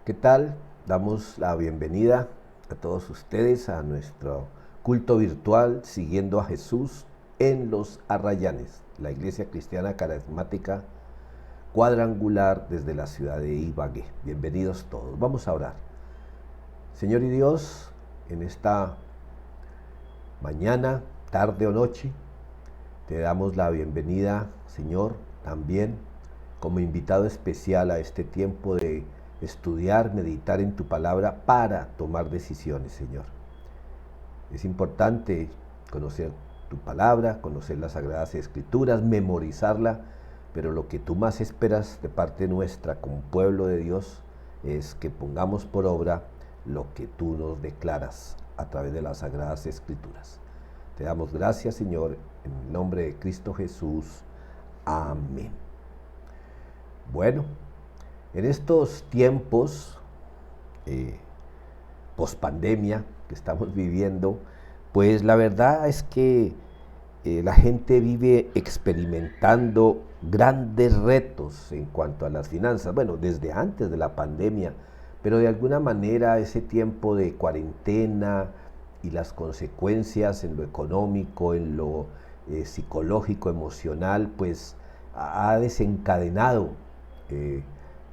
¿Qué tal? Damos la bienvenida a todos ustedes a nuestro culto virtual siguiendo a Jesús en los Arrayanes, la iglesia cristiana carismática cuadrangular desde la ciudad de Ibagué. Bienvenidos todos. Vamos a orar. Señor y Dios, en esta mañana, tarde o noche, te damos la bienvenida, Señor, también como invitado especial a este tiempo de estudiar, meditar en tu palabra para tomar decisiones, Señor. Es importante conocer tu palabra, conocer las Sagradas Escrituras, memorizarla, pero lo que tú más esperas de parte nuestra como pueblo de Dios es que pongamos por obra lo que tú nos declaras a través de las Sagradas Escrituras. Te damos gracias, Señor, en el nombre de Cristo Jesús. Amén. Bueno, en estos tiempos pospandemia que estamos viviendo, pues la verdad es que la gente vive experimentando grandes retos en cuanto a las finanzas. Bueno, desde antes de la pandemia, pero de alguna manera ese tiempo de cuarentena y las consecuencias en lo económico, en lo psicológico, emocional, pues ha desencadenado eh,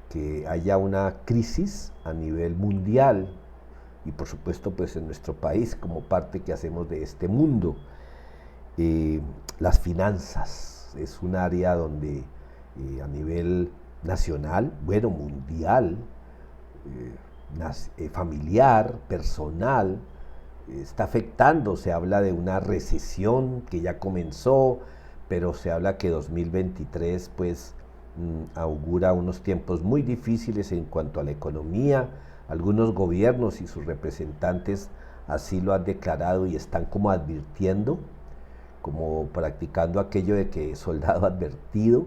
que haya una crisis a nivel mundial y por supuesto pues en nuestro país como parte que hacemos de este mundo. Eh, las finanzas es un área donde a nivel nacional, bueno, mundial, familiar, personal, está afectando. Se habla de una recesión que ya comenzó, pero se habla que 2023 pues augura unos tiempos muy difíciles en cuanto a la economía. Algunos gobiernos y sus representantes así lo han declarado y están como advirtiendo, como practicando aquello de que soldado advertido.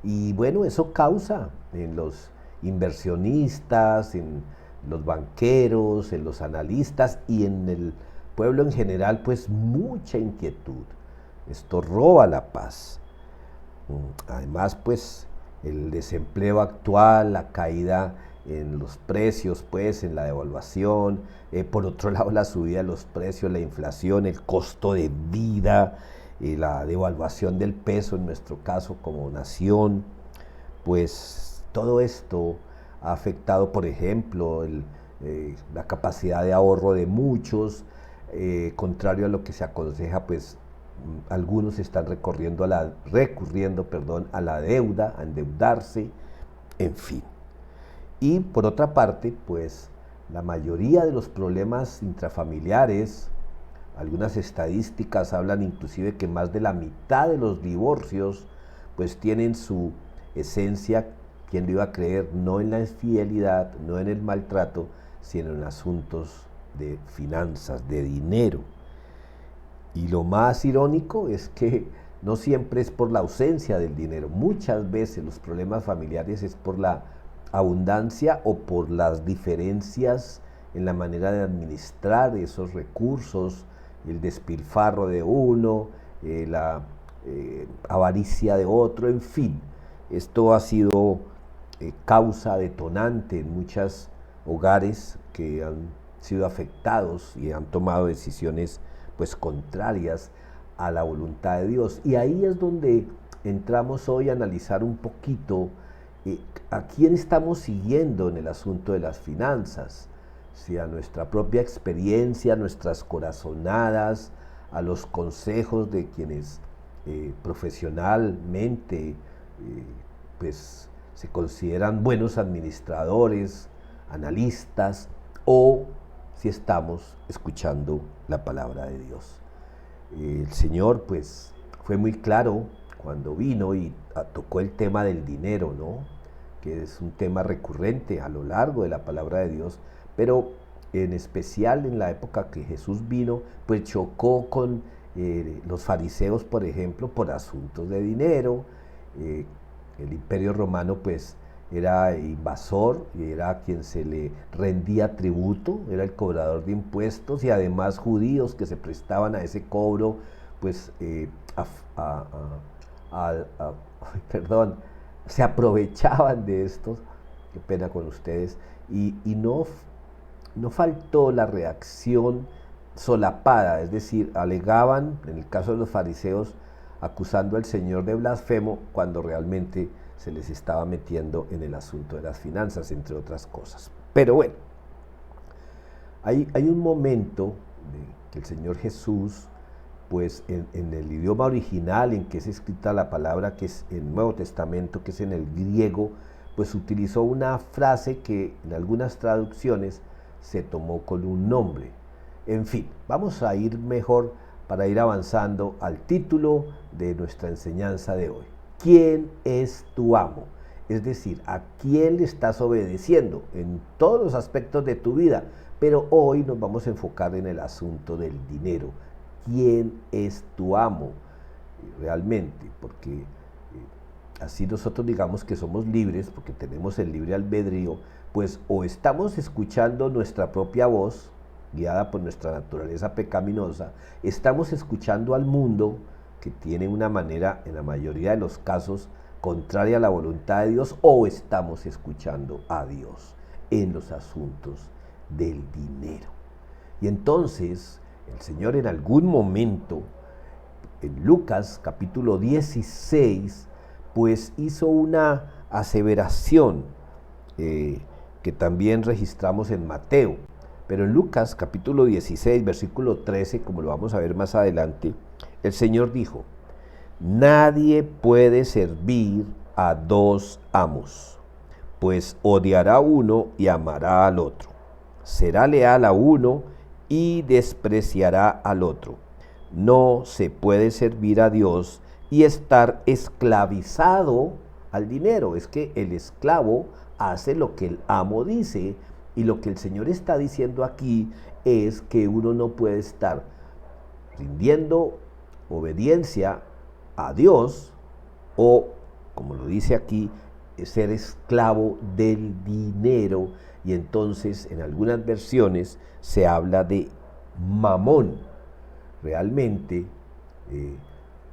Y bueno, eso causa en los inversionistas, en los banqueros, en los analistas y en el pueblo en general, pues mucha inquietud. Esto roba la paz. Además, pues el desempleo actual, la caída en los precios, pues en la devaluación, por otro lado la subida de los precios, la inflación, el costo de vida, la devaluación del peso en nuestro caso como nación, pues todo esto ha afectado, por ejemplo, la capacidad de ahorro de muchos, contrario a lo que se aconseja, pues algunos están recurriendo a la deuda, a endeudarse, en fin. Y por otra parte, pues la mayoría de los problemas intrafamiliares, algunas estadísticas hablan inclusive que más de la mitad de los divorcios pues tienen su esencia, quién lo iba a creer, no en la infidelidad, no en el maltrato, sino en asuntos de finanzas, de dinero. Y lo más irónico es que no siempre es por la ausencia del dinero. Muchas veces los problemas familiares es por la abundancia o por las diferencias en la manera de administrar esos recursos, el despilfarro de uno, la avaricia de otro, en fin. Esto ha sido causa detonante en muchos hogares que han sido afectados y han tomado decisiones pues contrarias a la voluntad de Dios. Y ahí es donde entramos hoy a analizar un poquito a quién estamos siguiendo en el asunto de las finanzas, si a nuestra propia experiencia, a nuestras corazonadas, a los consejos de quienes profesionalmente pues se consideran buenos administradores, analistas, o si estamos escuchando la palabra de Dios. El Señor pues fue muy claro cuando vino y tocó el tema del dinero, ¿no? Que es un tema recurrente a lo largo de la palabra de Dios, pero en especial en la época que Jesús vino, pues chocó con los fariseos, por ejemplo, por asuntos de dinero. El Imperio Romano pues era invasor y era quien se le rendía tributo, era el cobrador de impuestos, y además judíos que se prestaban a ese cobro, pues perdón, se aprovechaban de estos qué pena con ustedes, y no faltó la reacción solapada, es decir, alegaban, en el caso de los fariseos, acusando al Señor de blasfemo cuando realmente se les estaba metiendo en el asunto de las finanzas, entre otras cosas. Pero bueno, hay un momento que el Señor Jesús, pues en el idioma original en que es escrita la palabra, que es el Nuevo Testamento, que es en el griego, pues utilizó una frase que en algunas traducciones se tomó con un nombre. En fin, vamos a ir mejor para ir avanzando al título de nuestra enseñanza de hoy. ¿Quién es tu amo? Es decir, ¿a quién le estás obedeciendo en todos los aspectos de tu vida? Pero hoy nos vamos a enfocar en el asunto del dinero. ¿Quién es tu amo? Realmente, porque así nosotros digamos que somos libres, porque tenemos el libre albedrío, pues o estamos escuchando nuestra propia voz, guiada por nuestra naturaleza pecaminosa, estamos escuchando al mundo, que tiene una manera, en la mayoría de los casos, contraria a la voluntad de Dios, o estamos escuchando a Dios en los asuntos del dinero. Y entonces, el Señor en algún momento, en Lucas capítulo 16, pues hizo una aseveración que también registramos en Mateo. Pero en Lucas capítulo 16, versículo 13, como lo vamos a ver más adelante, el Señor dijo: nadie puede servir a dos amos, pues odiará a uno y amará al otro. Será leal a uno y despreciará al otro. No se puede servir a Dios y estar esclavizado al dinero. Es que el esclavo hace lo que el amo dice, y lo que el Señor está diciendo aquí es que uno no puede estar rindiendo obediencia a Dios o, como lo dice aquí, ser esclavo del dinero. Y entonces en algunas versiones se habla de mamón. Realmente,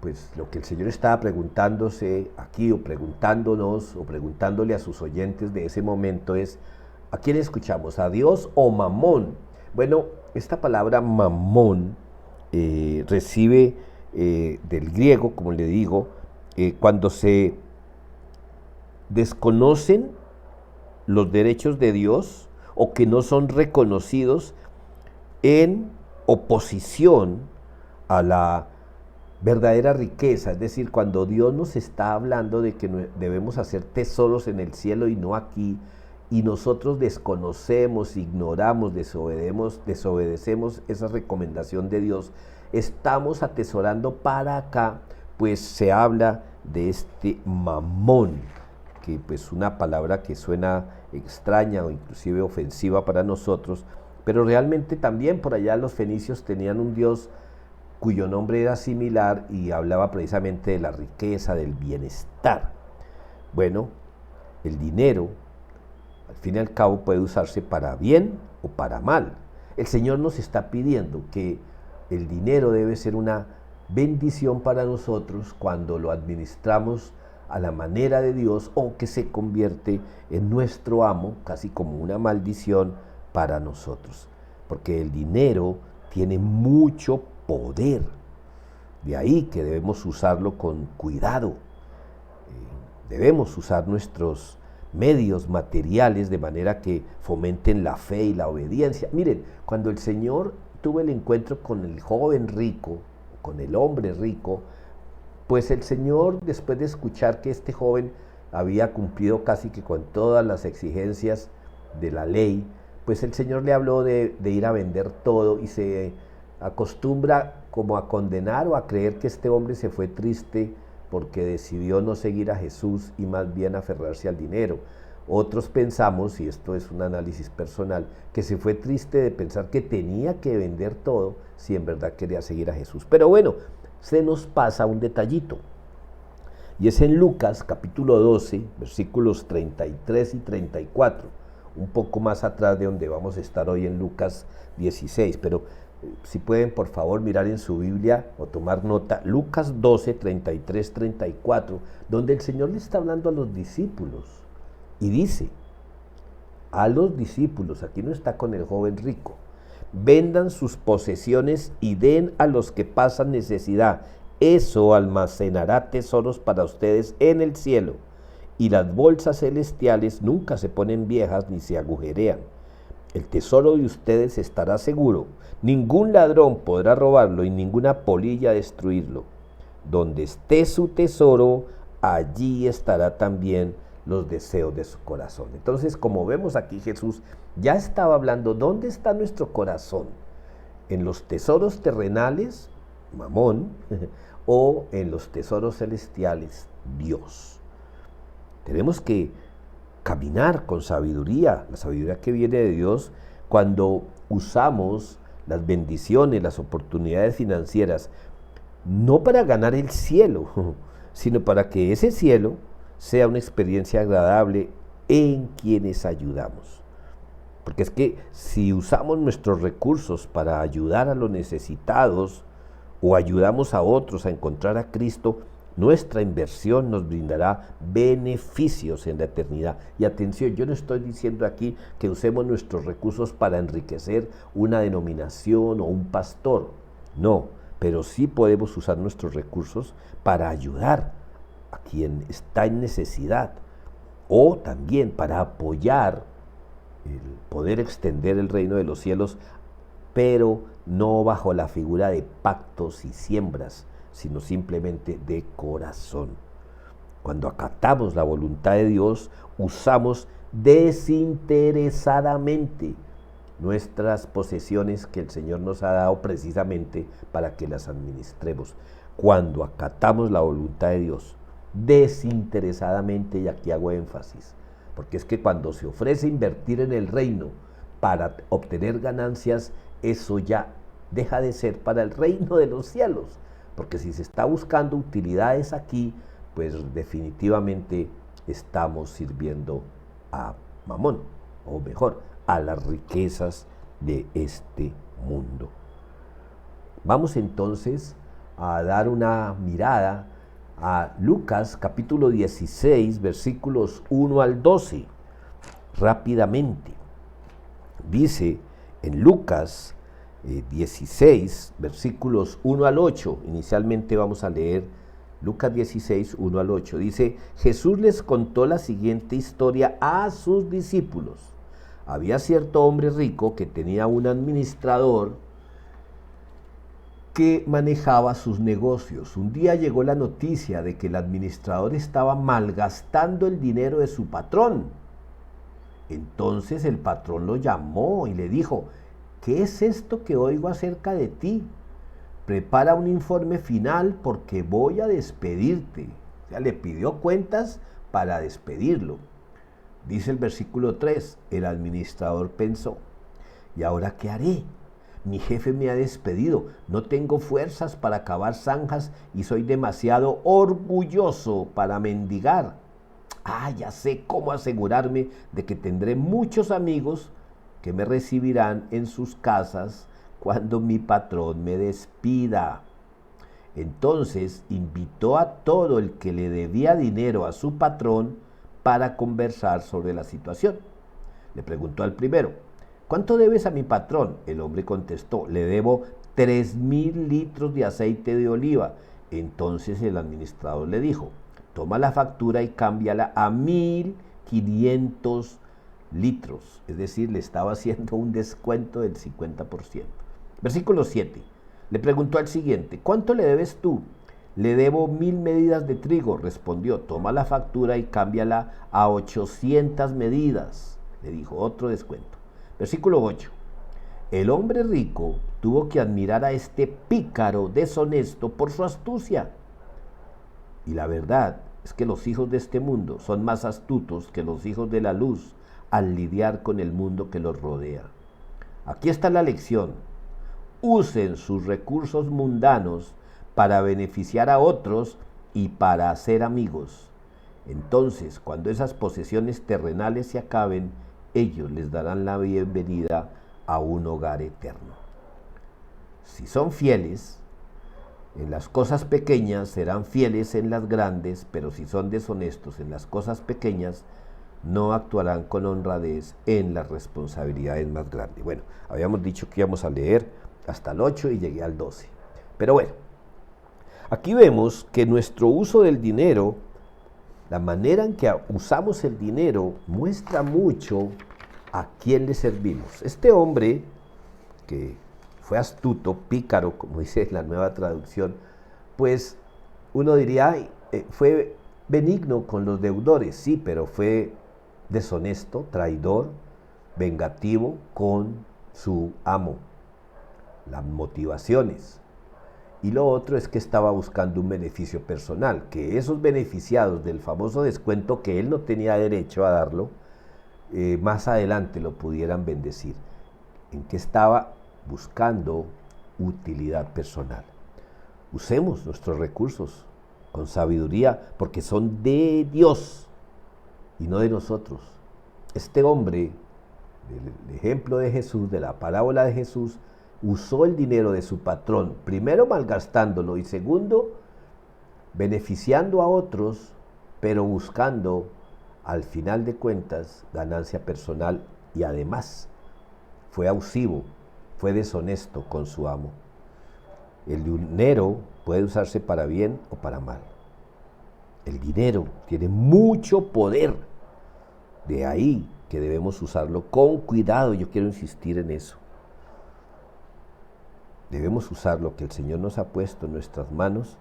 pues lo que el Señor estaba preguntándose aquí, o preguntándonos, o preguntándole a sus oyentes de ese momento es: ¿a quién escuchamos? ¿A Dios o mamón? Bueno, esta palabra mamón recibe del griego, como le digo, cuando se desconocen los derechos de Dios o que no son reconocidos en oposición a la verdadera riqueza. Es decir, cuando Dios nos está hablando de que debemos hacer tesoros en el cielo y no aquí, y nosotros desconocemos, ignoramos, desobedecemos esa recomendación de Dios, estamos atesorando para acá, pues se habla de este mamón, que pues una palabra que suena extraña o inclusive ofensiva para nosotros, pero realmente también por allá los fenicios tenían un dios cuyo nombre era similar y hablaba precisamente de la riqueza, del bienestar. Bueno, el dinero, al fin y al cabo, puede usarse para bien o para mal. El Señor nos está pidiendo que el dinero debe ser una bendición para nosotros cuando lo administramos a la manera de Dios, o que se convierte en nuestro amo, casi como una maldición para nosotros. Porque el dinero tiene mucho poder. De ahí que debemos usarlo con cuidado. Debemos usar nuestros medios materiales de manera que fomenten la fe y la obediencia. Miren, cuando el Señor tuvo el encuentro con el joven rico, con el hombre rico, pues el Señor, después de escuchar que este joven había cumplido casi que con todas las exigencias de la ley, pues el Señor le habló de ir a vender todo, y se acostumbra como a condenar o a creer que este hombre se fue triste porque decidió no seguir a Jesús y más bien aferrarse al dinero. Otros pensamos, y esto es un análisis personal, que se fue triste de pensar que tenía que vender todo si en verdad quería seguir a Jesús. Pero bueno, se nos pasa un detallito, y es en Lucas capítulo 12, versículos 33 y 34, un poco más atrás de donde vamos a estar hoy en Lucas 16, pero si pueden por favor mirar en su Biblia o tomar nota, Lucas 12, 33, 34, donde el Señor le está hablando a los discípulos y dice: a los discípulos, aquí no está con el joven rico, vendan sus posesiones y den a los que pasan necesidad. Eso almacenará tesoros para ustedes en el cielo. Y las bolsas celestiales nunca se ponen viejas ni se agujerean. El tesoro de ustedes estará seguro. Ningún ladrón podrá robarlo y ninguna polilla destruirlo. Donde esté su tesoro, allí estará también los deseos de su corazón. Entonces, como vemos aquí, Jesús ya estaba hablando, ¿dónde está nuestro corazón? ¿En los tesoros terrenales, Mamón, o en los tesoros celestiales, Dios? Tenemos que caminar con sabiduría, la sabiduría que viene de Dios, cuando usamos las bendiciones, las oportunidades financieras, no para ganar el cielo, sino para que ese cielo sea una experiencia agradable en quienes ayudamos. Porque es que si usamos nuestros recursos para ayudar a los necesitados o ayudamos a otros a encontrar a Cristo, nuestra inversión nos brindará beneficios en la eternidad. Y atención, yo no estoy diciendo aquí que usemos nuestros recursos para enriquecer una denominación o un pastor. No, pero sí podemos usar nuestros recursos para ayudar a quien está en necesidad o también para apoyar el poder extender el reino de los cielos, pero no bajo la figura de pactos y siembras, sino simplemente de corazón. Cuando acatamos la voluntad de Dios, usamos desinteresadamente nuestras posesiones que el Señor nos ha dado precisamente para que las administremos. Cuando acatamos la voluntad de Dios, desinteresadamente, y aquí hago énfasis, porque es que cuando se ofrece invertir en el reino para obtener ganancias, eso ya deja de ser para el reino de los cielos, porque si se está buscando utilidades aquí, pues definitivamente estamos sirviendo a Mamón, o mejor, a las riquezas de este mundo. Vamos entonces a dar una mirada a Lucas capítulo 16, versículos 1 al 12, rápidamente. Dice en Lucas 16, versículos 1 al 8, inicialmente vamos a leer Lucas 16, 1 al 8, dice: Jesús les contó la siguiente historia a sus discípulos. Había cierto hombre rico que tenía un administrador que manejaba sus negocios. Un día llegó la noticia de que el administrador estaba malgastando el dinero de su patrón. Entonces el patrón lo llamó y le dijo: ¿qué es esto que oigo acerca de ti? Prepara un informe final porque voy a despedirte. O sea, le pidió cuentas para despedirlo. Dice el versículo 3, el administrador pensó: ¿y ahora qué haré? Mi jefe me ha despedido, no tengo fuerzas para cavar zanjas y soy demasiado orgulloso para mendigar. Ya sé cómo asegurarme de que tendré muchos amigos que me recibirán en sus casas cuando mi patrón me despida. Entonces invitó a todo el que le debía dinero a su patrón para conversar sobre la situación. Le preguntó al primero: ¿cuánto debes a mi patrón? El hombre contestó: le debo 3,000 litros de aceite de oliva. Entonces el administrador le dijo: toma la factura y cámbiala a 1,500 litros. Es decir, le estaba haciendo un descuento del 50%. Versículo 7. Le preguntó al siguiente: ¿cuánto le debes tú? Le debo 1,000 medidas de trigo. Respondió: toma la factura y cámbiala a 800 medidas. Le dijo: otro descuento. Versículo 8. El hombre rico tuvo que admirar a este pícaro deshonesto por su astucia. Y la verdad es que los hijos de este mundo son más astutos que los hijos de la luz al lidiar con el mundo que los rodea. Aquí está la lección: usen sus recursos mundanos para beneficiar a otros y para hacer amigos. Entonces, cuando esas posesiones terrenales se acaben, ellos les darán la bienvenida a un hogar eterno. Si son fieles en las cosas pequeñas, serán fieles en las grandes, pero si son deshonestos en las cosas pequeñas, no actuarán con honradez en las responsabilidades más grandes. Bueno, habíamos dicho que íbamos a leer hasta el 8 y llegué al 12. Pero bueno, aquí vemos que nuestro uso del dinero, la manera en que usamos el dinero, muestra mucho a quién le servimos. Este hombre, que fue astuto, pícaro, como dice la nueva traducción, pues uno diría, ay, fue benigno con los deudores, sí, pero fue deshonesto, traidor, vengativo con su amo. Las motivaciones. Y lo otro es que estaba buscando un beneficio personal, que esos beneficiados del famoso descuento que él no tenía derecho a darlo, más adelante lo pudieran bendecir. ¿En qué estaba buscando? Utilidad personal. Usemos nuestros recursos con sabiduría porque son de Dios y no de nosotros. Este hombre, el ejemplo de Jesús, de la parábola de Jesús, usó el dinero de su patrón, primero malgastándolo y segundo, beneficiando a otros, pero buscando, al final de cuentas, ganancia personal y además fue abusivo, fue deshonesto con su amo. El dinero puede usarse para bien o para mal. El dinero tiene mucho poder, de ahí que debemos usarlo con cuidado, yo quiero insistir en eso. Debemos usar lo que el Señor nos ha puesto en nuestras manos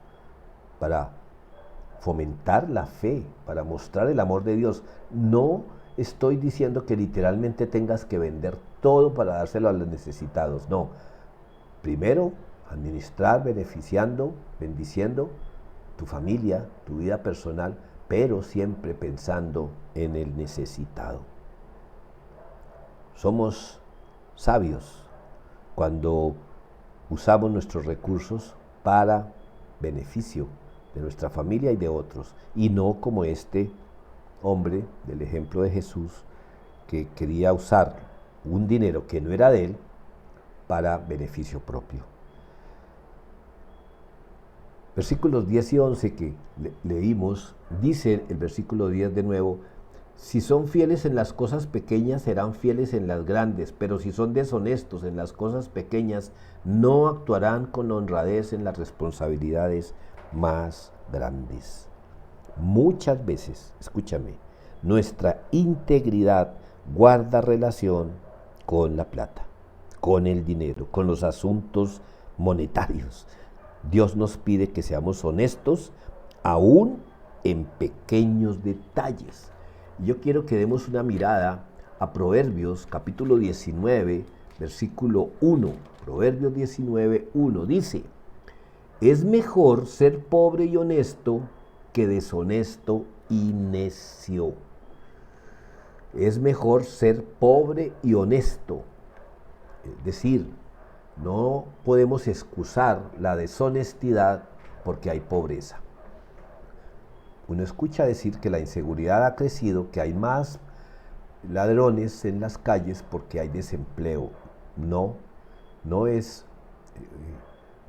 para fomentar la fe, para mostrar el amor de Dios. No estoy diciendo que literalmente tengas que vender todo para dárselo a los necesitados. No. Primero, administrar, beneficiando, bendiciendo tu familia, tu vida personal, pero siempre pensando en el necesitado. Somos sabios cuando usamos nuestros recursos para beneficio de nuestra familia y de otros, y no como este hombre del ejemplo de Jesús que quería usar un dinero que no era de él para beneficio propio. Versículos 10 y 11 que leímos, dice el versículo 10 de nuevo: si son fieles en las cosas pequeñas, serán fieles en las grandes, pero si son deshonestos en las cosas pequeñas, no actuarán con honradez en las responsabilidades más grandes. Muchas veces, escúchame, nuestra integridad guarda relación con la plata, con el dinero, con los asuntos monetarios. Dios nos pide que seamos honestos aún en pequeños detalles. Yo quiero que demos una mirada a Proverbios capítulo 19, versículo 1. Proverbios 19, 1 dice: es mejor ser pobre y honesto que deshonesto y necio. Es mejor ser pobre y honesto. Es decir, no podemos excusar la deshonestidad porque hay pobreza. Uno escucha decir que la inseguridad ha crecido, que hay más ladrones en las calles porque hay desempleo. No es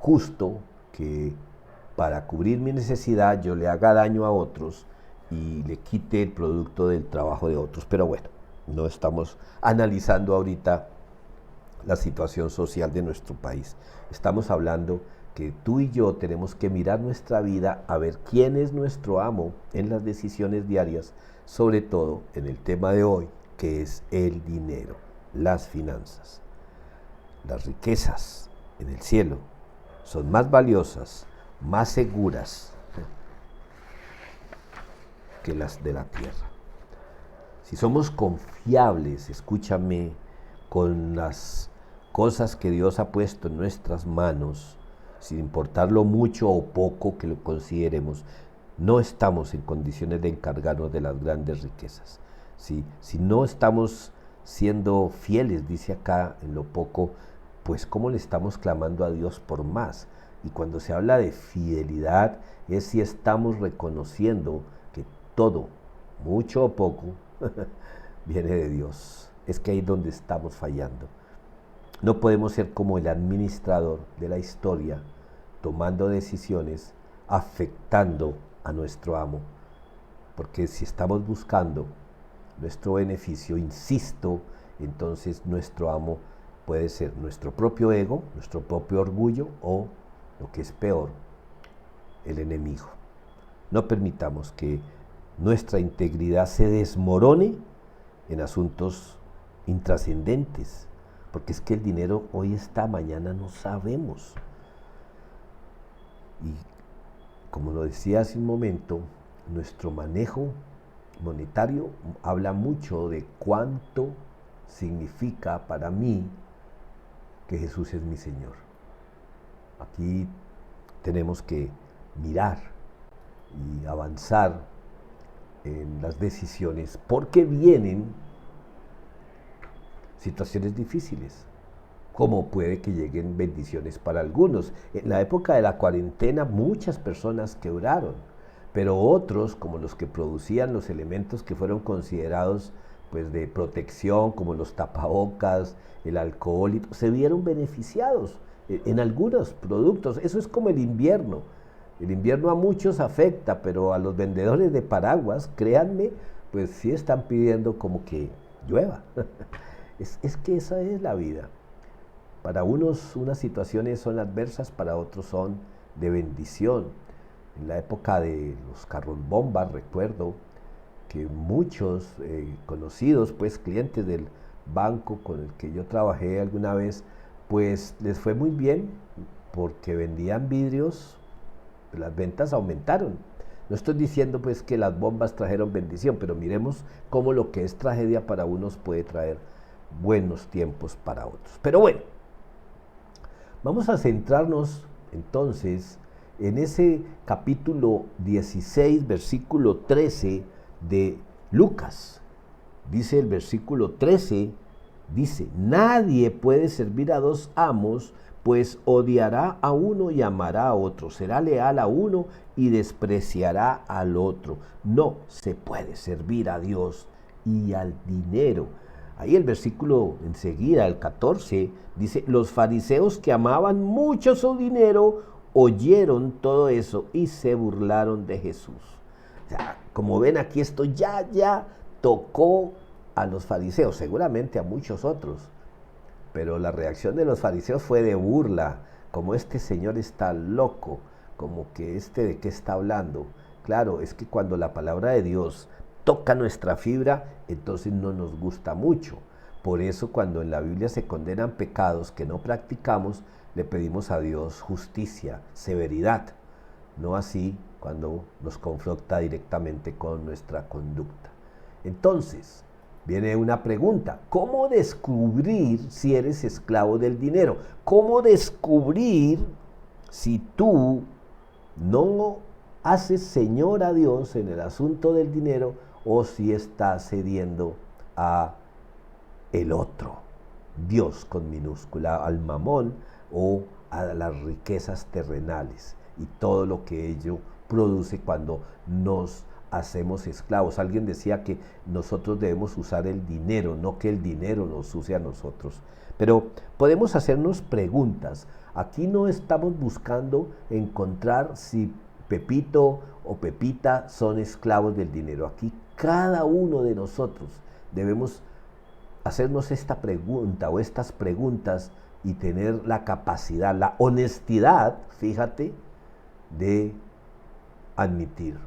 justo que para cubrir mi necesidad yo le haga daño a otros y le quite el producto del trabajo de otros. Pero bueno, no estamos analizando ahorita la situación social de nuestro país. Estamos hablando que tú y yo tenemos que mirar nuestra vida a ver quién es nuestro amo en las decisiones diarias, sobre todo en el tema de hoy, que es el dinero, las finanzas. Las riquezas en el cielo son más valiosas, más seguras que las de la tierra. Si somos confiables, escúchame, con las cosas que Dios ha puesto en nuestras manos, sin importar lo mucho o poco que lo consideremos, no estamos en condiciones de encargarnos de las grandes riquezas. Si no estamos siendo fieles, dice acá, en lo poco, pues ¿cómo le estamos clamando a Dios por más? Y cuando se habla de fidelidad, es si estamos reconociendo que todo, mucho o poco, viene de Dios. Es que ahí es donde estamos fallando. No podemos ser como el administrador de la historia, tomando decisiones, afectando a nuestro amo. Porque si estamos buscando nuestro beneficio, insisto, entonces nuestro amo puede ser nuestro propio ego, nuestro propio orgullo o, lo que es peor, el enemigo. No permitamos que nuestra integridad se desmorone en asuntos intrascendentes, porque es que el dinero hoy está, mañana no sabemos. Y como lo decía hace un momento, nuestro manejo monetario habla mucho de cuánto significa para mí que Jesús es mi Señor. Aquí tenemos que mirar y avanzar en las decisiones, porque vienen situaciones difíciles, como puede que lleguen bendiciones para algunos. En la época de la cuarentena muchas personas quebraron, pero otros, como los que producían los elementos que fueron considerados pues de protección, como los tapabocas, el alcohol, se vieron beneficiados en algunos productos. Eso es como el invierno. El invierno a muchos afecta, pero a los vendedores de paraguas, créanme, pues sí están pidiendo como que llueva. Es que esa es la vida. Para unos unas situaciones son adversas, para otros son de bendición. En la época de los carros bombas, recuerdo que muchos conocidos, pues clientes del banco con el que yo trabajé alguna vez, pues les fue muy bien porque vendían vidrios, las ventas aumentaron. No estoy diciendo pues que las bombas trajeron bendición, pero miremos cómo lo que es tragedia para unos puede traer buenos tiempos para otros. Pero bueno, vamos a centrarnos entonces en ese capítulo 16, versículo 13 de Lucas. Dice el versículo 13, dice, nadie puede servir a dos amos, pues odiará a uno y amará a otro, será leal a uno y despreciará al otro. No se puede servir a Dios y al dinero. Ahí el versículo enseguida, el 14, dice, los fariseos que amaban mucho su dinero oyeron todo eso y se burlaron de Jesús. O sea, como ven aquí esto ya tocó a los fariseos, seguramente a muchos otros, pero la reacción de los fariseos fue de burla, como este señor está loco, como que de qué está hablando. Claro, es que cuando la palabra de Dios toca nuestra fibra, entonces no nos gusta mucho. Por eso cuando en la Biblia se condenan pecados que no practicamos, le pedimos a Dios justicia, severidad, no así cuando nos confronta directamente con nuestra conducta. Entonces, viene una pregunta, ¿cómo descubrir si eres esclavo del dinero? ¿Cómo descubrir si tú no haces Señor a Dios en el asunto del dinero o si estás cediendo a el otro, Dios con minúscula, al mamón o a las riquezas terrenales y todo lo que ello produce cuando nos hacemos esclavos? Alguien decía que nosotros debemos usar el dinero, no que el dinero nos use a nosotros. Pero podemos hacernos preguntas. Aquí no estamos buscando encontrar si Pepito o Pepita son esclavos del dinero. Aquí cada uno de nosotros debemos hacernos esta pregunta o estas preguntas y tener la capacidad, la honestidad, fíjate, de admitir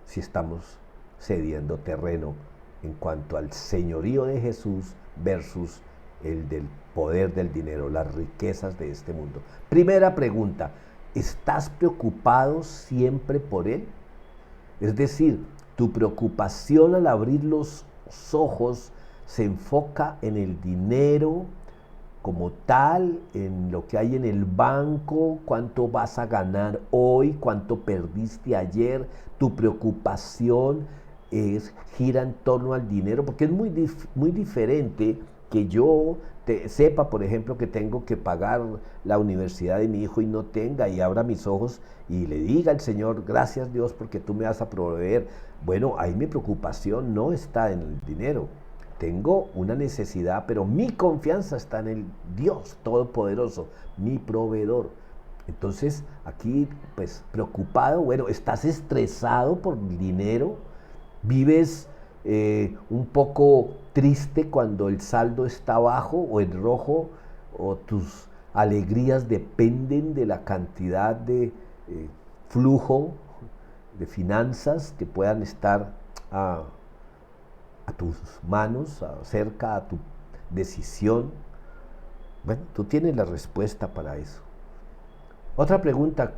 si estamos cediendo terreno en cuanto al señorío de Jesús versus el del poder del dinero, las riquezas de este mundo. Primera pregunta, ¿estás preocupado siempre por él? Es decir, tu preocupación al abrir los ojos se enfoca en el dinero como tal, en lo que hay en el banco, cuánto vas a ganar hoy, cuánto perdiste ayer. Tu preocupación gira en torno al dinero, porque es muy diferente que yo sepa, por ejemplo, que tengo que pagar la universidad de mi hijo y no tenga, y abra mis ojos y le diga al Señor, gracias Dios porque tú me vas a proveer. Bueno, ahí mi preocupación no está en el dinero. Tengo una necesidad, pero mi confianza está en el Dios Todopoderoso, mi proveedor. Entonces, aquí, pues, preocupado, bueno, estás estresado por el dinero, vives un poco triste cuando el saldo está bajo o en rojo, o tus alegrías dependen de la cantidad de flujo de finanzas que puedan estar a tus manos, cerca a tu decisión. Bueno, tú tienes la respuesta para eso. Otra pregunta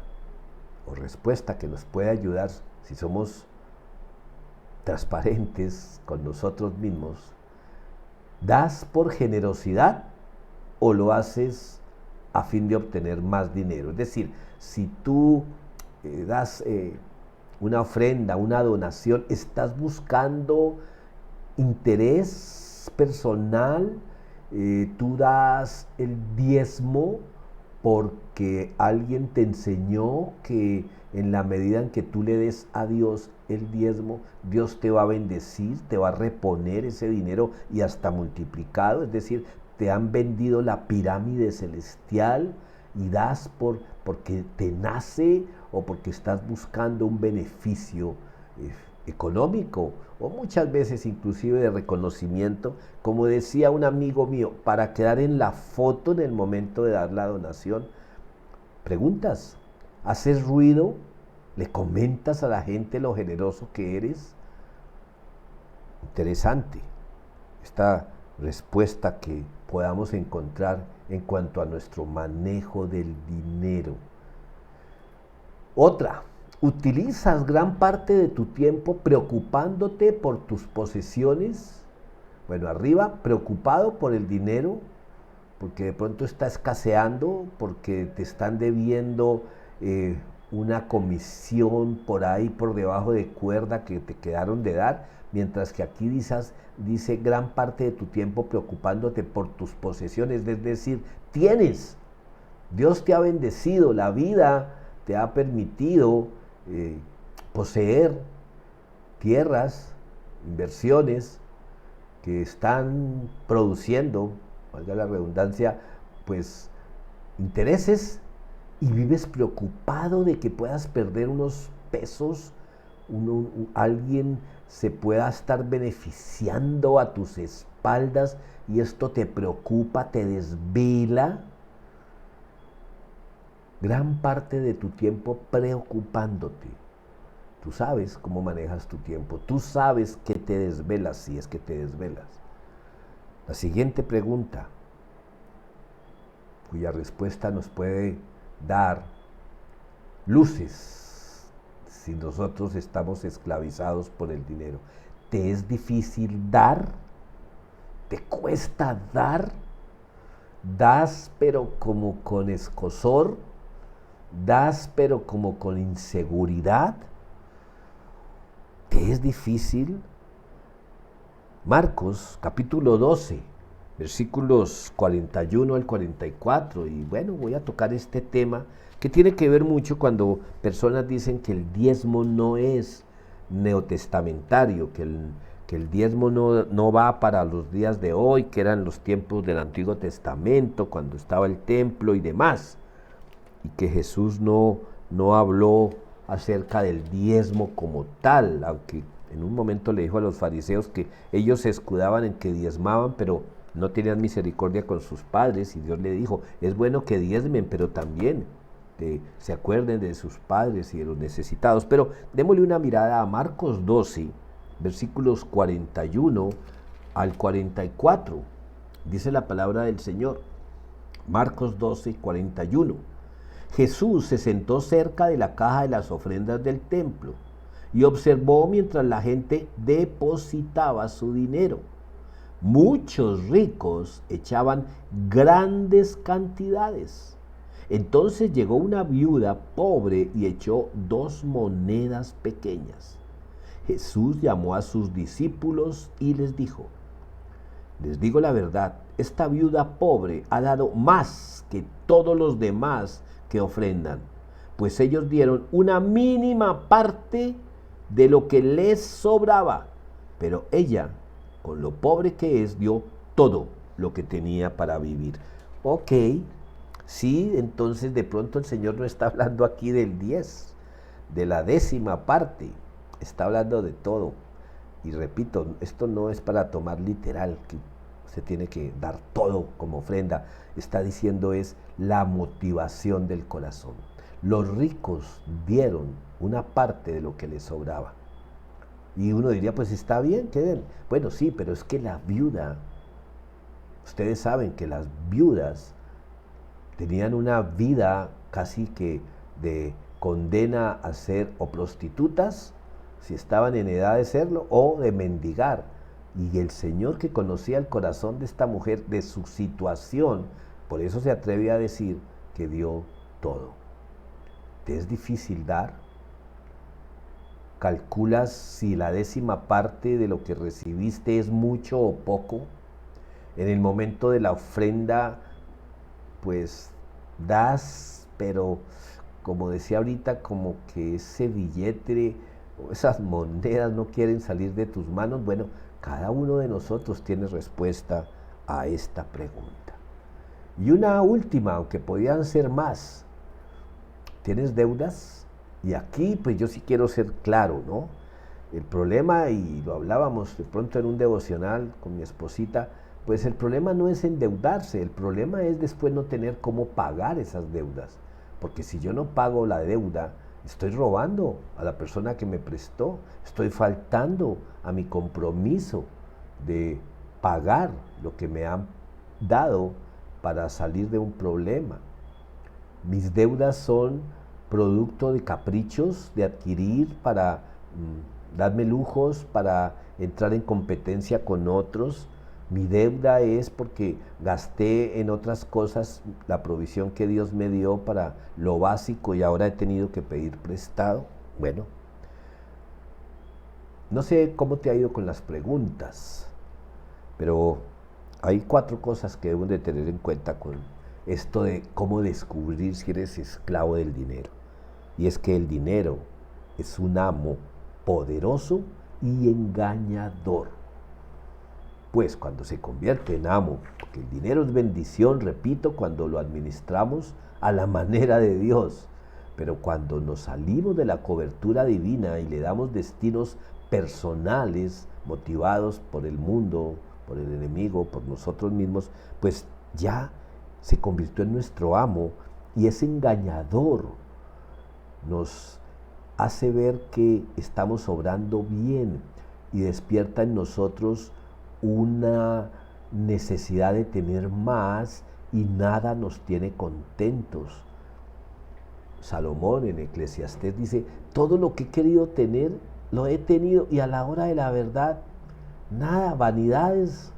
o respuesta que nos puede ayudar si somos transparentes con nosotros mismos: ¿das por generosidad o lo haces a fin de obtener más dinero? Es decir, si tú das una ofrenda, una donación, ¿estás buscando interés personal? ¿Tú das el diezmo porque alguien te enseñó que en la medida en que tú le des a Dios el diezmo, Dios te va a bendecir, te va a reponer ese dinero y hasta multiplicado? Es decir, te han vendido la pirámide celestial y das porque te nace o porque estás buscando un beneficio económico, o muchas veces inclusive de reconocimiento, como decía un amigo mío, para quedar en la foto en el momento de dar la donación. Preguntas, ¿haces ruido? ¿Le comentas a la gente lo generoso que eres? Interesante esta respuesta que podamos encontrar en cuanto a nuestro manejo del dinero. Otra, ¿utilizas gran parte de tu tiempo preocupándote por tus posesiones? Bueno, arriba, preocupado por el dinero, porque de pronto está escaseando, porque te están debiendo una comisión por ahí por debajo de cuerda que te quedaron de dar, mientras que aquí dice gran parte de tu tiempo preocupándote por tus posesiones, es decir, tienes, Dios te ha bendecido, la vida te ha permitido poseer tierras, inversiones que están produciendo, valga la redundancia, pues intereses, y vives preocupado de que puedas perder unos pesos, alguien se pueda estar beneficiando a tus espaldas, y esto te preocupa, te desvela. Gran parte de tu tiempo preocupándote. Tú sabes cómo manejas tu tiempo, tú sabes que te desvelas, si es que te desvelas. La siguiente pregunta, cuya respuesta nos puede dar luces si nosotros estamos esclavizados por el dinero. ¿Te es difícil dar? ¿Te cuesta dar? ¿Das pero como con escozor? ¿Das pero como con inseguridad? ¿Te es difícil? Marcos capítulo 12, versículos 41 al 44, y bueno, voy a tocar este tema que tiene que ver mucho cuando personas dicen que el diezmo no es neotestamentario, que el diezmo no va para los días de hoy, que eran los tiempos del Antiguo Testamento, cuando estaba el templo y demás, y que Jesús no habló acerca del diezmo como tal, aunque en un momento le dijo a los fariseos que ellos se escudaban en que diezmaban, pero no tenían misericordia con sus padres, y Dios le dijo, es bueno que diezmen, pero también se acuerden de sus padres y de los necesitados. Pero démosle una mirada a Marcos 12, versículos 41 al 44. Dice la palabra del Señor, Marcos 12, 41. Jesús se sentó cerca de la caja de las ofrendas del templo y observó mientras la gente depositaba su dinero. Muchos ricos echaban grandes cantidades. Entonces llegó una viuda pobre y echó 2 monedas pequeñas. Jesús llamó a sus discípulos y les dijo, les digo la verdad, esta viuda pobre ha dado más que todos los demás que ofrendan, pues ellos dieron una mínima parte de lo que les sobraba, pero ella, con lo pobre que es, dio todo lo que tenía para vivir. Ok, sí, entonces de pronto el Señor no está hablando aquí del 10, de la 10ª parte, está hablando de todo. Y repito, esto no es para tomar literal, que se tiene que dar todo como ofrenda. Está diciendo es la motivación del corazón. Los ricos dieron una parte de lo que les sobraba. Y uno diría, pues está bien que den. Bueno, sí, pero es que la viuda, ustedes saben que las viudas tenían una vida casi que de condena a ser o prostitutas, si estaban en edad de serlo, o de mendigar. Y el Señor, que conocía el corazón de esta mujer, de su situación, por eso se atreve a decir que dio todo. ¿Te es difícil dar? ¿Calculas si la 10ª parte de lo que recibiste es mucho o poco? En el momento de la ofrenda, pues das, pero como decía ahorita, como que ese billete o esas monedas no quieren salir de tus manos. Bueno, cada uno de nosotros tiene respuesta a esta pregunta. Y una última, aunque podían ser más. ¿Tienes deudas? Y aquí pues yo sí quiero ser claro, ¿no? El problema, y lo hablábamos de pronto en un devocional con mi esposita, pues el problema no es endeudarse, el problema es después no tener cómo pagar esas deudas. Porque si yo no pago la deuda, estoy robando a la persona que me prestó, estoy faltando a mi compromiso de pagar lo que me han dado para salir de un problema. Mis deudas son producto de caprichos, de adquirir para darme lujos, para entrar en competencia con otros. Mi deuda es porque gasté en otras cosas la provisión que Dios me dio para lo básico y ahora he tenido que pedir prestado. Bueno, no sé cómo te ha ido con las preguntas, pero hay 4 cosas que debemos de tener en cuenta con esto de cómo descubrir si eres esclavo del dinero. Y es que el dinero es un amo poderoso y engañador. Pues cuando se convierte en amo, porque el dinero es bendición, repito, cuando lo administramos a la manera de Dios, pero cuando nos salimos de la cobertura divina y le damos destinos personales, motivados por el mundo, por el enemigo, por nosotros mismos, pues ya se convirtió en nuestro amo y es engañador. Nos hace ver que estamos obrando bien y despierta en nosotros una necesidad de tener más y nada nos tiene contentos. Salomón en Eclesiastés dice, todo lo que he querido tener lo he tenido y a la hora de la verdad nada, vanidades,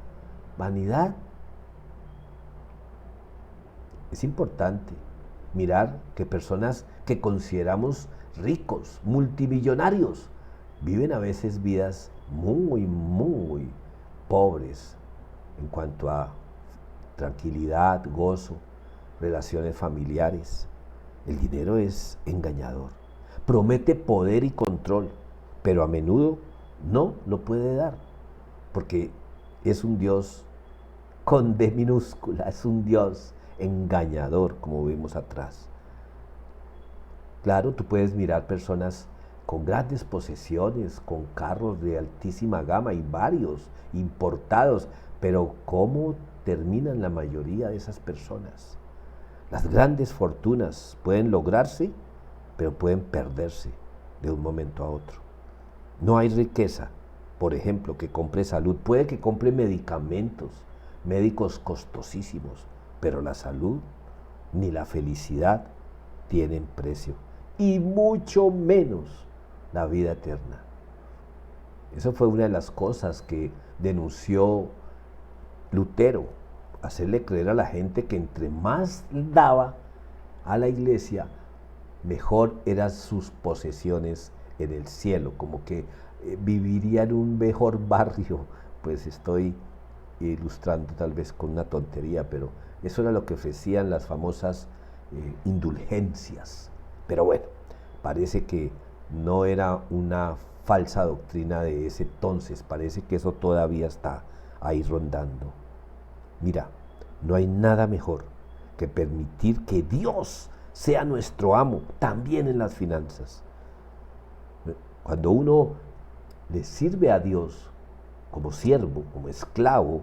vanidad. Es importante mirar que personas que consideramos ricos, multimillonarios, viven a veces vidas muy, muy pobres en cuanto a tranquilidad, gozo, relaciones familiares. El dinero es engañador, promete poder y control, pero a menudo no lo puede dar, porque es un Dios con D minúscula, es un Dios engañador, como vimos atrás. Claro, tú puedes mirar personas con grandes posesiones, con carros de altísima gama y varios importados, pero ¿cómo terminan la mayoría de esas personas? Las grandes fortunas pueden lograrse, pero pueden perderse de un momento a otro. No hay riqueza, por ejemplo, que compre salud. Puede que compre medicamentos, médicos costosísimos, pero la salud ni la felicidad tienen precio, y mucho menos la vida eterna. Eso fue una de las cosas que denunció Lutero, hacerle creer a la gente que entre más daba a la iglesia, mejor eran sus posesiones en el cielo, como que viviría en un mejor barrio. Pues estoy ilustrando tal vez con una tontería, pero eso era lo que ofrecían las famosas indulgencias. Pero bueno, parece que no era una falsa doctrina de ese entonces, parece que eso todavía está ahí rondando. Mira, no hay nada mejor que permitir que Dios sea nuestro amo, también en las finanzas. Cuando uno le sirve a Dios como siervo, como esclavo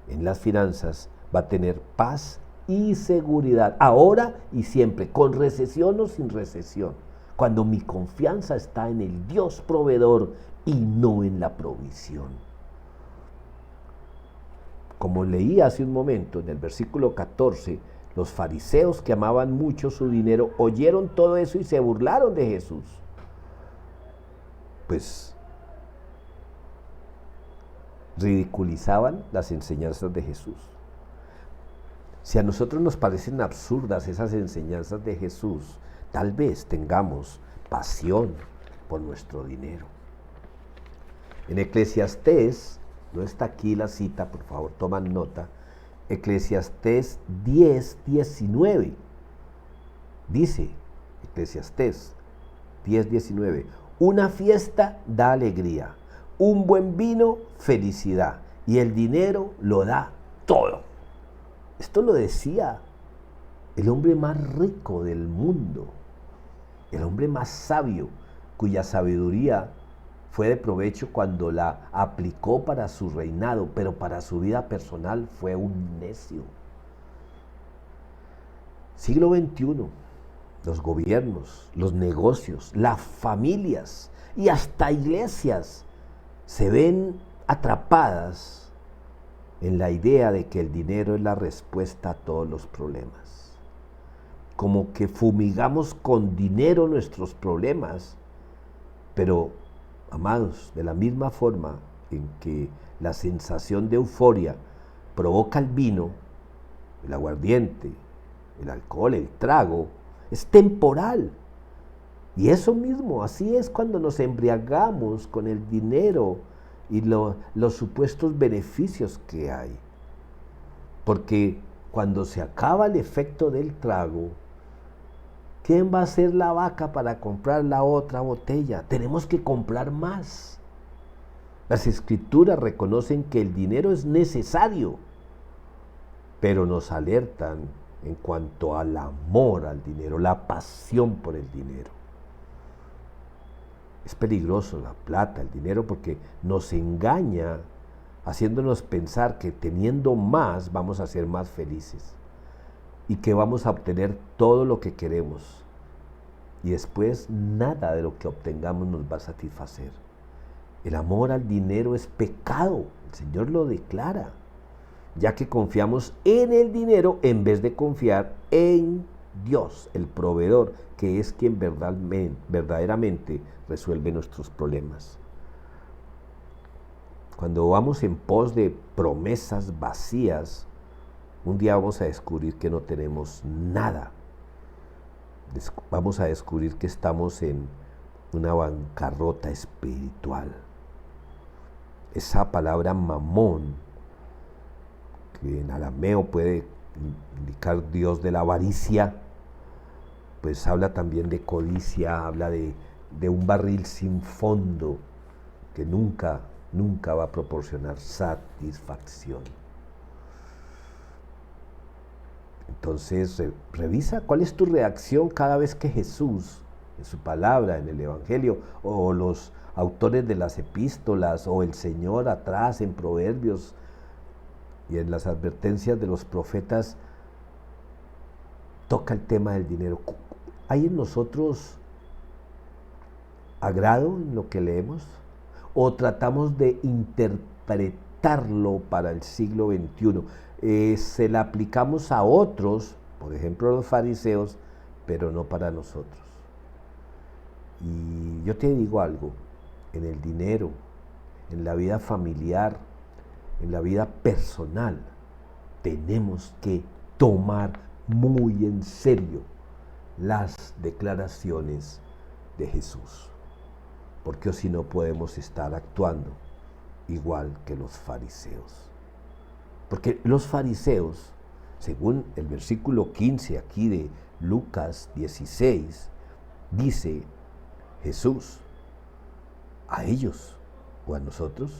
en las finanzas, va a tener paz y seguridad, ahora y siempre, con recesión o sin recesión, cuando mi confianza está en el Dios proveedor y no en la provisión. Como leí hace un momento en el versículo 14, los fariseos que amaban mucho su dinero oyeron todo eso y se burlaron de Jesús. Pues ridiculizaban las enseñanzas de Jesús. Si a nosotros nos parecen absurdas esas enseñanzas de Jesús, tal vez tengamos pasión por nuestro dinero. En Eclesiastés, no está aquí la cita, por favor toman nota, Eclesiastés 10:19, dice Eclesiastés 10:19, una fiesta da alegría, un buen vino felicidad, y el dinero lo da todo. Esto lo decía el hombre más rico del mundo, el hombre más sabio, cuya sabiduría fue de provecho cuando la aplicó para su reinado, pero para su vida personal fue un necio. Siglo XXI, los gobiernos, los negocios, las familias y hasta iglesias se ven atrapadas en la idea de que el dinero es la respuesta a todos los problemas. Como que fumigamos con dinero nuestros problemas, pero, amados, de la misma forma en que la sensación de euforia provoca el vino, el aguardiente, el alcohol, el trago, es temporal. Y eso mismo, así es cuando nos embriagamos con el dinero y los supuestos beneficios que hay. Porque cuando se acaba el efecto del trago, ¿quién va a ser la vaca para comprar la otra botella? Tenemos que comprar más. Las escrituras reconocen que el dinero es necesario, pero nos alertan en cuanto al amor al dinero, la pasión por el dinero. Es peligroso la plata, el dinero, porque nos engaña haciéndonos pensar que teniendo más vamos a ser más felices y que vamos a obtener todo lo que queremos. Y después nada de lo que obtengamos nos va a satisfacer. El amor al dinero es pecado, el Señor lo declara, ya que confiamos en el dinero en vez de confiar en Dios, el proveedor, que es quien verdaderamente resuelve nuestros problemas. Cuando vamos en pos de promesas vacías, un día vamos a descubrir que no tenemos nada. Vamos a descubrir que estamos en una bancarrota espiritual. Esa palabra mamón, que en arameo puede indicar Dios de la avaricia, pues habla también de codicia, habla de un barril sin fondo que nunca va a proporcionar satisfacción. Entonces, revisa cuál es tu reacción cada vez que Jesús, en su palabra, en el Evangelio, o los autores de las epístolas, o el Señor atrás en Proverbios y en las advertencias de los profetas, toca el tema del dinero. ¿Hay en nosotros agrado en lo que leemos? ¿O tratamos de interpretarlo para el siglo XXI? Se la aplicamos a otros, por ejemplo a los fariseos, pero no para nosotros. Y yo te digo algo, en el dinero, en la vida familiar, en la vida personal, tenemos que tomar muy en serio las declaraciones de Jesús, porque si no podemos estar actuando igual que los fariseos. Porque los fariseos, según el versículo 15 aquí de Lucas 16, dice Jesús, a ellos o a nosotros,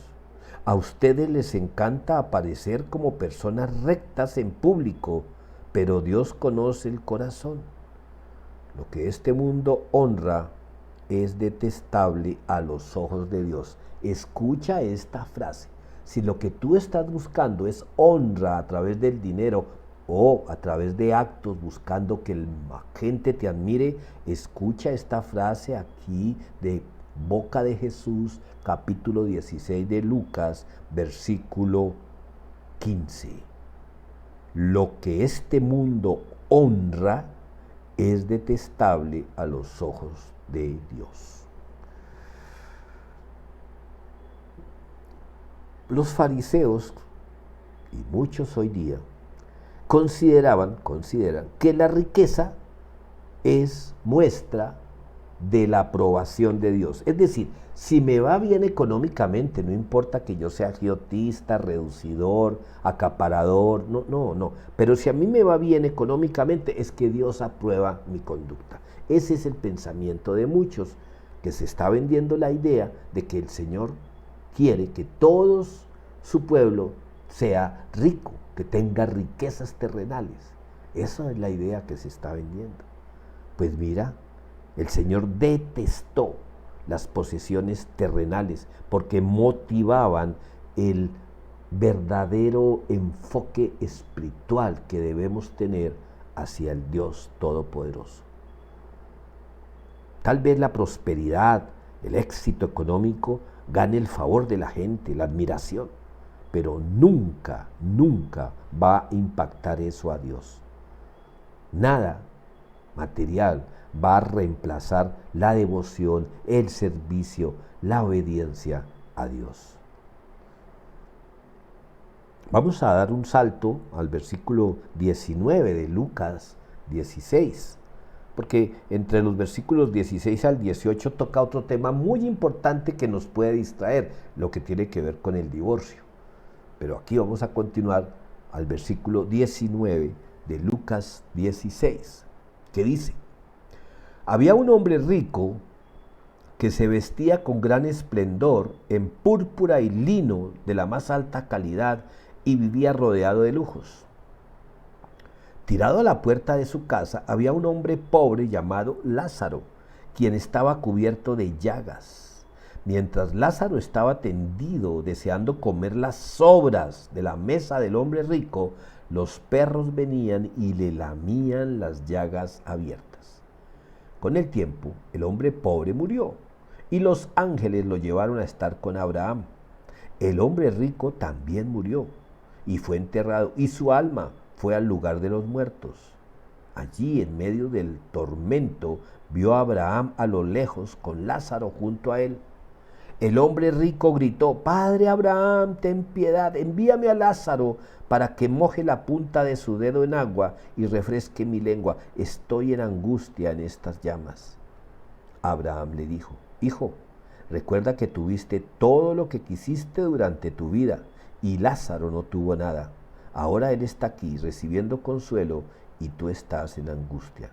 a ustedes les encanta aparecer como personas rectas en público, pero Dios conoce el corazón. Lo que este mundo honra, es detestable a los ojos de Dios. Escucha esta frase. Si lo que tú estás buscando es honra a través del dinero o a través de actos buscando que la gente te admire, escucha esta frase aquí de boca de Jesús, capítulo 16 de Lucas, versículo 15. Lo que este mundo honra es detestable a los ojos de Dios. Los fariseos, y muchos hoy día, consideran que la riqueza es muestra de la aprobación de Dios. Es decir, si me va bien económicamente, no importa que yo sea agiotista, reducidor, acaparador, no. Pero si a mí me va bien económicamente, es que Dios aprueba mi conducta. Ese es el pensamiento de muchos, que se está vendiendo la idea de que el Señor quiere que todo su pueblo sea rico, que tenga riquezas terrenales. Esa es la idea que se está vendiendo. Pues mira, el Señor detestó las posesiones terrenales porque motivaban el verdadero enfoque espiritual que debemos tener hacia el Dios Todopoderoso. Tal vez la prosperidad, el éxito económico gane el favor de la gente, la admiración, pero nunca va a impactar eso a Dios. Nada material va a reemplazar la devoción, el servicio, la obediencia a Dios. Vamos a dar un salto al versículo 19 de Lucas 16, porque entre los versículos 16 al 18 toca otro tema muy importante que nos puede distraer, lo que tiene que ver con el divorcio. Pero aquí vamos a continuar al versículo 19 de Lucas 16, que dice: había un hombre rico que se vestía con gran esplendor en púrpura y lino de la más alta calidad y vivía rodeado de lujos. Tirado a la puerta de su casa había un hombre pobre llamado Lázaro, quien estaba cubierto de llagas. Mientras Lázaro estaba tendido deseando comer las sobras de la mesa del hombre rico, los perros venían y le lamían las llagas abiertas. Con el tiempo, el hombre pobre murió y los ángeles lo llevaron a estar con Abraham. El hombre rico también murió y fue enterrado, y su alma fue al lugar de los muertos. Allí, en medio del tormento, vio a Abraham a lo lejos con Lázaro junto a él. El hombre rico gritó: Padre Abraham, ten piedad, envíame a Lázaro para que moje la punta de su dedo en agua y refresque mi lengua. Estoy en angustia en estas llamas. Abraham le dijo: Hijo, recuerda que tuviste todo lo que quisiste durante tu vida y Lázaro no tuvo nada. Ahora él está aquí recibiendo consuelo y tú estás en angustia.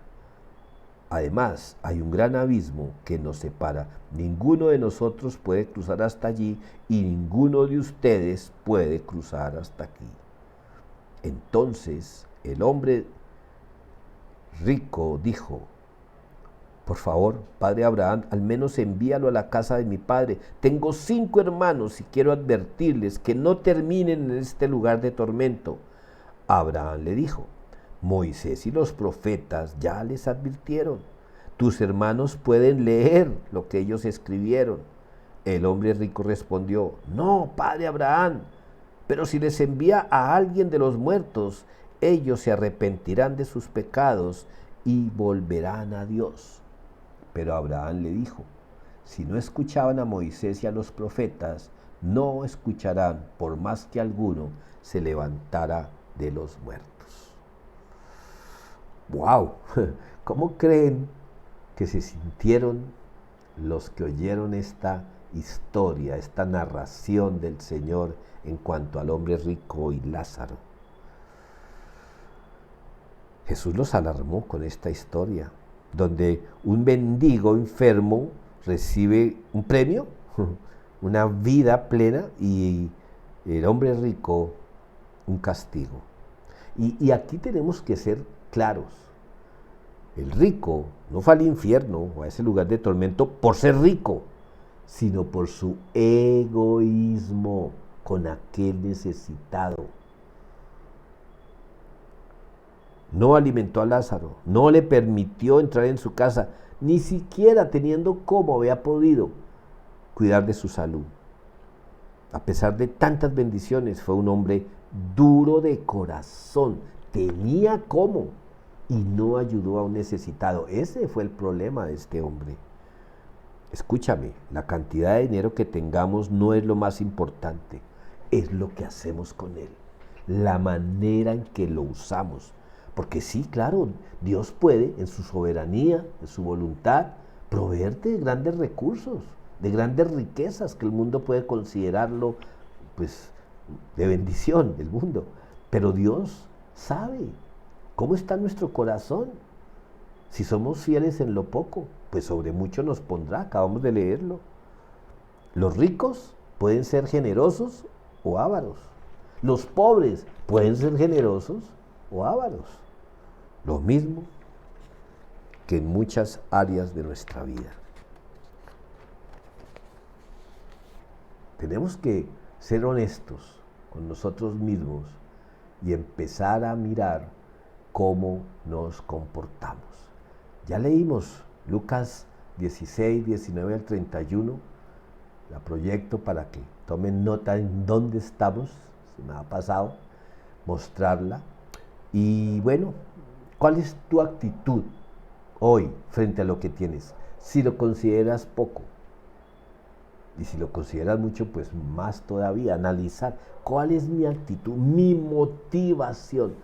Además, hay un gran abismo que nos separa. Ninguno de nosotros puede cruzar hasta allí y ninguno de ustedes puede cruzar hasta aquí. Entonces el hombre rico dijo: por favor, padre Abraham, al menos envíalo a la casa de mi padre. Tengo 5 hermanos y quiero advertirles que no terminen en este lugar de tormento. Abraham le dijo: Moisés y los profetas ya les advirtieron. Tus hermanos pueden leer lo que ellos escribieron. El hombre rico respondió: No, padre Abraham, pero si les envía a alguien de los muertos, ellos se arrepentirán de sus pecados y volverán a Dios. Pero Abraham le dijo: si no escuchaban a Moisés y a los profetas, no escucharán por más que alguno se levantara de los muertos. ¡Wow! ¿Cómo creen que se sintieron los que oyeron esta historia, esta narración del Señor en cuanto al hombre rico y Lázaro? Jesús los alarmó con esta historia, donde un mendigo enfermo recibe un premio, una vida plena, y el hombre rico un castigo. Y aquí tenemos que ser claros. El rico no fue al infierno o a ese lugar de tormento por ser rico, sino por su egoísmo con aquel necesitado. No alimentó a Lázaro, no le permitió entrar en su casa, ni siquiera teniendo cómo había podido cuidar de su salud. A pesar de tantas bendiciones, fue un hombre duro de corazón, tenía cómo y no ayudó a un necesitado. Ese fue el problema de este hombre. Escúchame, la cantidad de dinero que tengamos no es lo más importante, es lo que hacemos con él, la manera en que lo usamos. Porque sí, claro, Dios puede, en su soberanía, en su voluntad, proveerte de grandes recursos, de grandes riquezas, que el mundo puede considerarlo, pues, de bendición, el mundo. Pero Dios sabe cómo está nuestro corazón. Si somos fieles en lo poco, pues sobre mucho nos pondrá, acabamos de leerlo. Los ricos pueden ser generosos o ávaros. Los pobres pueden ser generosos o ávaros. Lo mismo que en muchas áreas de nuestra vida. Tenemos que ser honestos con nosotros mismos y empezar a mirar cómo nos comportamos. Ya leímos Lucas 16, 19 al 31. La proyecto para que tomen nota en dónde estamos. Se me ha pasado mostrarla. Y bueno, ¿cuál es tu actitud hoy frente a lo que tienes? Si lo consideras poco y si lo consideras mucho, pues más todavía, analizar cuál es mi actitud, mi motivación,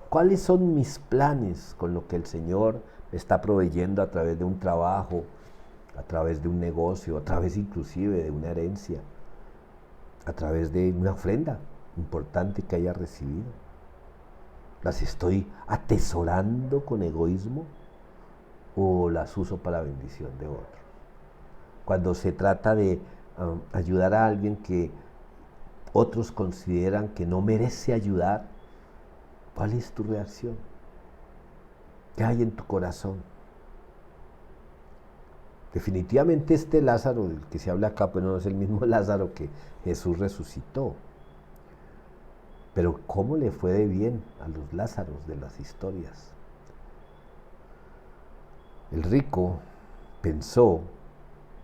cuáles son mis planes con lo que el Señor está proveyendo a través de un trabajo, a través de un negocio, a través inclusive de una herencia, a través de una ofrenda importante que haya recibido. ¿Las estoy atesorando con egoísmo o las uso para bendición de otros? Cuando se trata de ayudar a alguien que otros consideran que no merece ayudar, ¿cuál es tu reacción? ¿Qué hay en tu corazón? Definitivamente este Lázaro, del que se habla acá, pues no es el mismo Lázaro que Jesús resucitó. Pero ¿cómo le fue de bien a los Lázaros de las historias? El rico pensó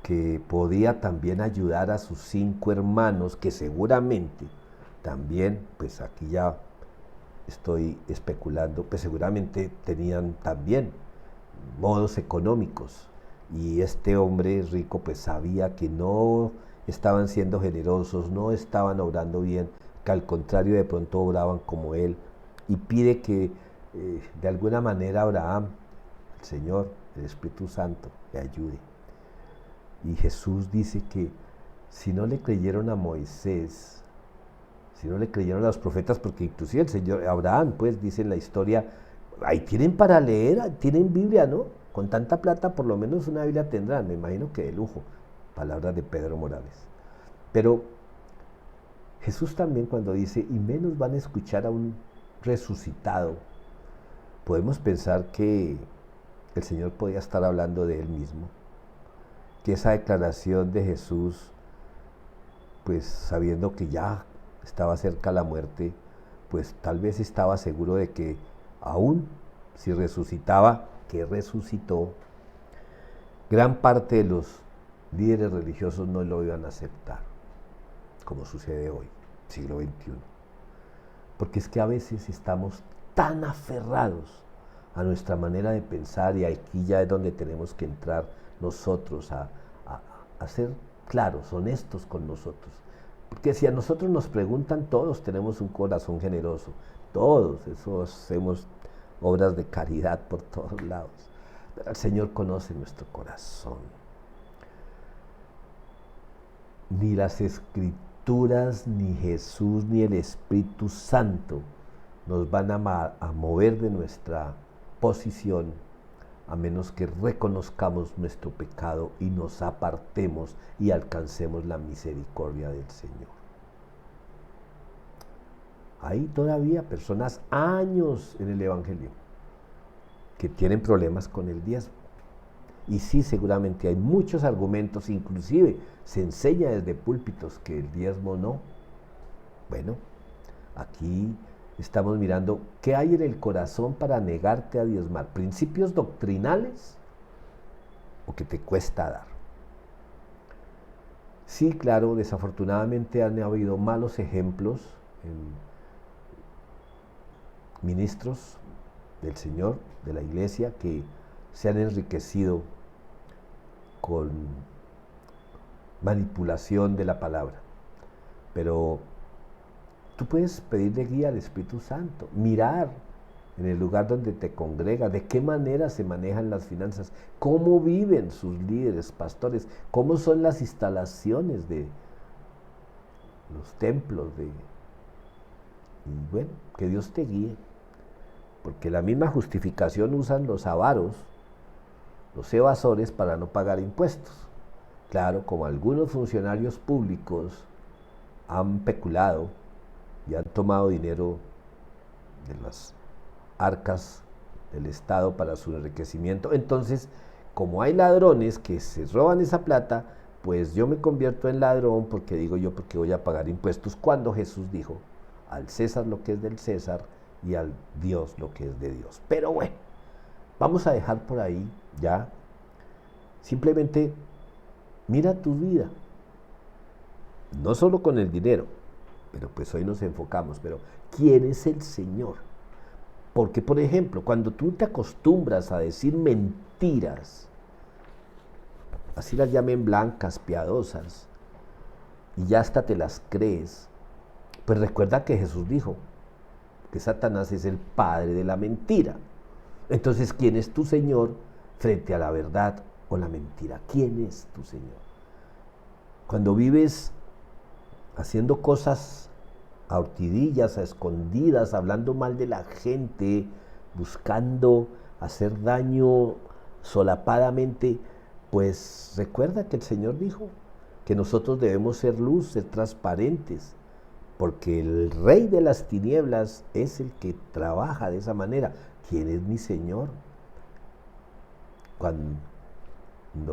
que podía también ayudar a sus 5 hermanos, que seguramente también, pues aquí ya estoy especulando, pues seguramente tenían también modos económicos. Y este hombre rico pues sabía que no estaban siendo generosos, no estaban obrando bien, que al contrario de pronto obraban como él. Y pide que de alguna manera Abraham, el Señor, el Espíritu Santo, le ayude. Y Jesús dice que si no le creyeron a Moisés, si no le creyeron a los profetas, porque inclusive el Señor, Abraham, pues dice en la historia, ahí tienen para leer, tienen Biblia, ¿no? Con tanta plata por lo menos una Biblia tendrán, me imagino que de lujo, palabras de Pedro Morales. Pero Jesús también cuando dice, y menos van a escuchar a un resucitado, podemos pensar que el Señor podía estar hablando de Él mismo, que esa declaración de Jesús, pues sabiendo que ya estaba cerca la muerte, pues tal vez estaba seguro de que aún si resucitaba, que resucitó, gran parte de los líderes religiosos no lo iban a aceptar, como sucede hoy, siglo XXI. Porque es que a veces estamos tan aferrados a nuestra manera de pensar, y aquí ya es donde tenemos que entrar nosotros a ser claros, honestos con nosotros. Porque si a nosotros nos preguntan, todos tenemos un corazón generoso, todos hacemos obras de caridad por todos lados. Pero el Señor conoce nuestro corazón. Ni las Escrituras, ni Jesús, ni el Espíritu Santo nos van a mover de nuestra posición, a menos que reconozcamos nuestro pecado y nos apartemos y alcancemos la misericordia del Señor. Hay todavía personas años en el Evangelio que tienen problemas con el diezmo. Y sí, seguramente hay muchos argumentos, inclusive se enseña desde púlpitos que el diezmo no. Bueno, aquí estamos mirando qué hay en el corazón para negarte a diezmar. ¿Principios doctrinales o que te cuesta dar? Sí, claro, desafortunadamente han habido malos ejemplos en ministros del Señor, de la iglesia, que se han enriquecido con manipulación de la palabra. Pero tú puedes pedirle guía al Espíritu Santo, mirar en el lugar donde te congrega, de qué manera se manejan las finanzas, cómo viven sus líderes, pastores, cómo son las instalaciones de los templos, y bueno, que Dios te guíe, porque la misma justificación usan los avaros, los evasores, para no pagar impuestos. Claro, como algunos funcionarios públicos han peculado y han tomado dinero de las arcas del Estado para su enriquecimiento, entonces, como hay ladrones que se roban esa plata, pues yo me convierto en ladrón porque digo yo, porque voy a pagar impuestos, cuando Jesús dijo, al César lo que es del César y al Dios lo que es de Dios. Pero bueno, vamos a dejar por ahí ya. Simplemente mira tu vida, no solo con el dinero, pero pues hoy nos enfocamos, pero ¿quién es el Señor? Porque, por ejemplo, cuando tú te acostumbras a decir mentiras, así las llamen blancas, piadosas, y ya hasta te las crees, pues recuerda que Jesús dijo que Satanás es el padre de la mentira. Entonces, ¿quién es tu Señor frente a la verdad o la mentira? ¿Quién es tu Señor? Cuando vives haciendo cosas a horquillas, a escondidas, hablando mal de la gente, buscando hacer daño solapadamente, pues recuerda que el Señor dijo que nosotros debemos ser luz, ser transparentes, porque el rey de las tinieblas es el que trabaja de esa manera. ¿Quién es mi Señor? Cuando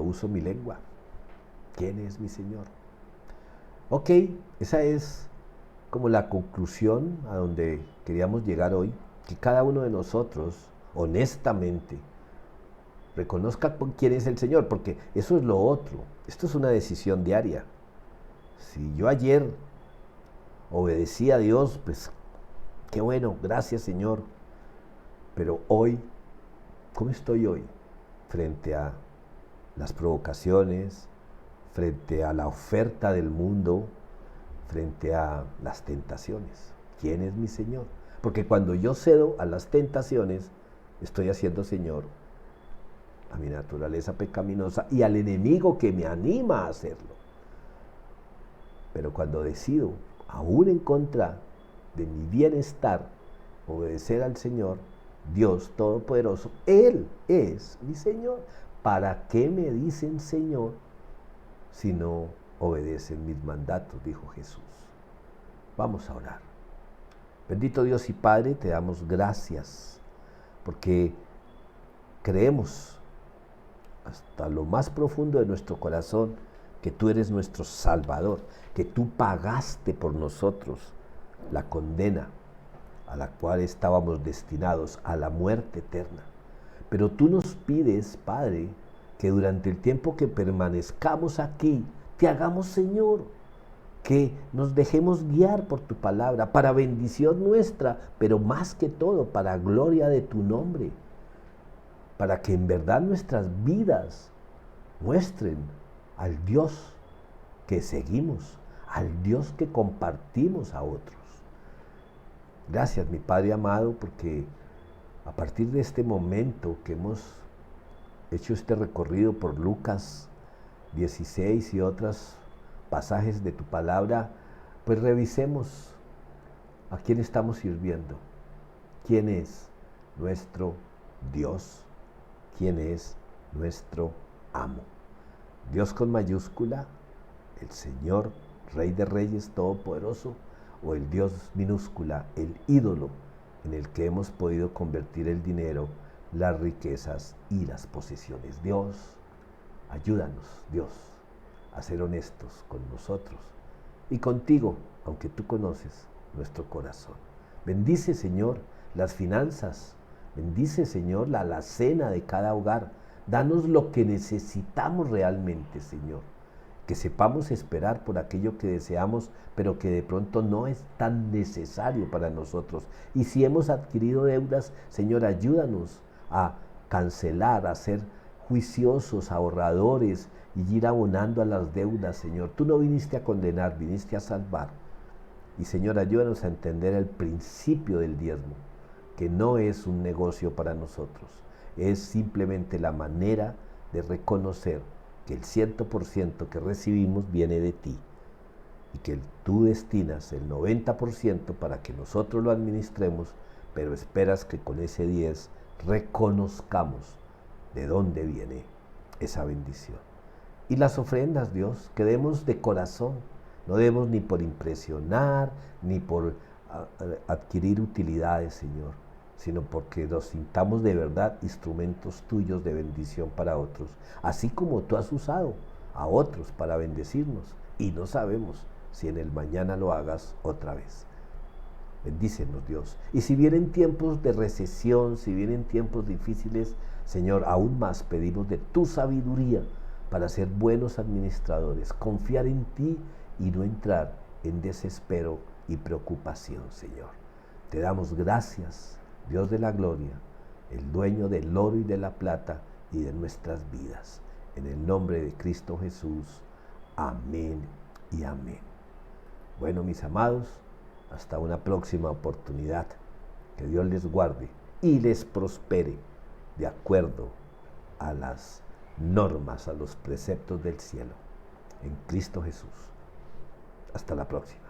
uso mi lengua, ¿quién es mi Señor? Ok, esa es como la conclusión a donde queríamos llegar hoy, que cada uno de nosotros, honestamente, reconozca quién es el Señor, porque eso es lo otro. Esto es una decisión diaria. Si yo ayer obedecí a Dios, pues qué bueno, gracias Señor. Pero hoy, ¿cómo estoy hoy? Frente a las provocaciones, frente a la oferta del mundo, frente a las tentaciones. ¿Quién es mi Señor? Porque cuando yo cedo a las tentaciones, estoy haciendo Señor a mi naturaleza pecaminosa y al enemigo que me anima a hacerlo. Pero cuando decido, aún en contra de mi bienestar, obedecer al Señor, Dios Todopoderoso, Él es mi Señor. ¿Para qué me dicen Señor si no obedecen mis mandatos? Dijo Jesús. Vamos a orar. Bendito Dios y Padre, te damos gracias porque creemos hasta lo más profundo de nuestro corazón que tú eres nuestro Salvador, que tú pagaste por nosotros la condena a la cual estábamos destinados, a la muerte eterna. Pero tú nos pides, Padre, que durante el tiempo que permanezcamos aquí, te hagamos Señor, que nos dejemos guiar por tu palabra, para bendición nuestra, pero más que todo, para gloria de tu nombre, para que en verdad nuestras vidas muestren al Dios que seguimos, al Dios que compartimos a otros. Gracias, mi Padre amado, porque a partir de este momento que hemos hecho este recorrido por Lucas 16 y otros pasajes de tu palabra, pues revisemos a quién estamos sirviendo, quién es nuestro Dios, quién es nuestro amo. Dios con mayúscula, el Señor, Rey de Reyes, Todopoderoso, o el Dios minúscula, el ídolo en el que hemos podido convertir el dinero las riquezas y las posesiones. Dios, ayúdanos, Dios, a ser honestos con nosotros y contigo, aunque tú conoces nuestro corazón. Bendice, Señor, las finanzas. Bendice, Señor, la alacena de cada hogar. Danos lo que necesitamos realmente, Señor. Que sepamos esperar por aquello que deseamos, pero que de pronto no es tan necesario para nosotros. Y si hemos adquirido deudas, Señor, ayúdanos a cancelar, a ser juiciosos, ahorradores y ir abonando a las deudas, Señor. Tú no viniste a condenar, viniste a salvar. Y Señor, ayúdanos a entender el principio del diezmo, que no es un negocio para nosotros, es simplemente la manera de reconocer que el 100% que recibimos viene de ti y que tú destinas el 90% para que nosotros lo administremos, pero esperas que con ese 10 reconozcamos de dónde viene esa bendición. Y las ofrendas, Dios, que demos de corazón, no demos ni por impresionar, ni por adquirir utilidades, Señor, sino porque nos sintamos de verdad instrumentos tuyos de bendición para otros, así como tú has usado a otros para bendecirnos, y no sabemos si en el mañana lo hagas otra vez. Bendícenos, Dios. Y si vienen tiempos de recesión, si vienen tiempos difíciles, Señor, aún más pedimos de tu sabiduría para ser buenos administradores, confiar en ti y no entrar en desespero y preocupación, Señor. Te damos gracias, Dios de la gloria, el dueño del oro y de la plata y de nuestras vidas. En el nombre de Cristo Jesús. Amén y amén. Bueno, mis amados, hasta una próxima oportunidad. Que Dios les guarde y les prospere de acuerdo a las normas, a los preceptos del cielo. En Cristo Jesús. Hasta la próxima.